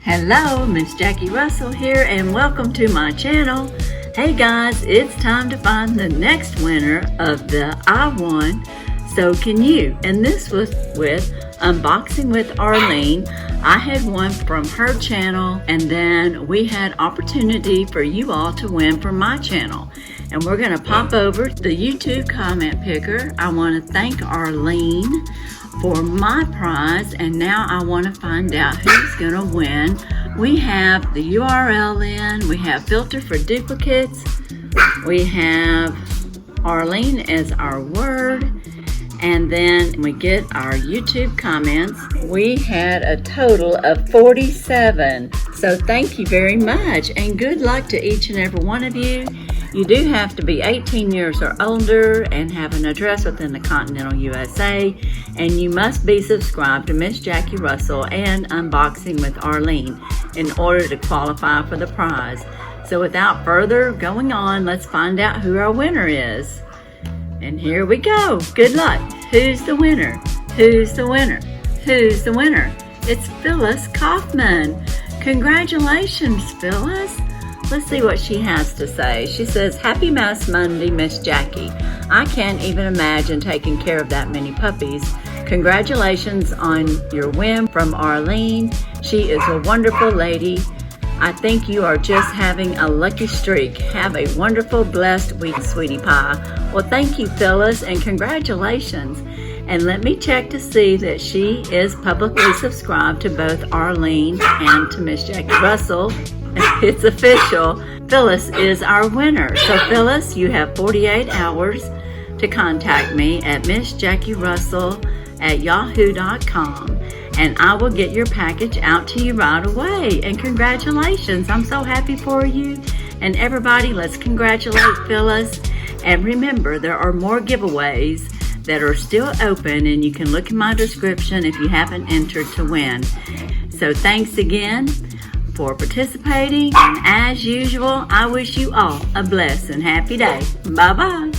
Hello, Miss Jackie Russell here, and welcome to my channel. Hey guys, it's time to find the next winner of the I Won, So Can You. And this was with Unboxing with Arlene. I had won from her channel, and then we had opportunity for you all to win from my channel. And we're gonna pop over the YouTube comment picker. I wanna thank Arlene for my prize, and now I want to find out who's gonna win. We have the URL in, we have filter for duplicates, we have Arlene as our word, and then we get our YouTube comments. We had a total of 47. So thank you very much, and good luck to each and every one of you. You do have to be 18 years or older and have an address within the continental USA, and you must be subscribed to Miss Jackie Russell and Unboxing with Arlene in order to qualify for the prize. So without further going on, let's find out who our winner is. And here we go. Good luck. Who's the winner? Who's the winner? Who's the winner? It's Phyllis Kaufman. Congratulations, Phyllis. Let's see what she has to say. She says, Happy Mouse Monday, Miss Jackie. I can't even imagine taking care of that many puppies. Congratulations on your win from Arlene. She is a wonderful lady. I think you are just having a lucky streak. Have a wonderful, blessed week, sweetie pie. Well, thank you, Phyllis, and congratulations. And let me check to see that she is publicly subscribed to both Arlene and to Miss Jackie Russell. It's official. Phyllis is our winner. So Phyllis, you have 48 hours to contact me at missjackierussell@yahoo.com, and I will get your package out to you right away. And congratulations. I'm so happy for you. And everybody, let's congratulate Phyllis. And remember, there are more giveaways that are still open, and you can look in my description if you haven't entered to win. So thanks again for participating, and as usual, I wish you all a blessed and happy day. Bye-bye.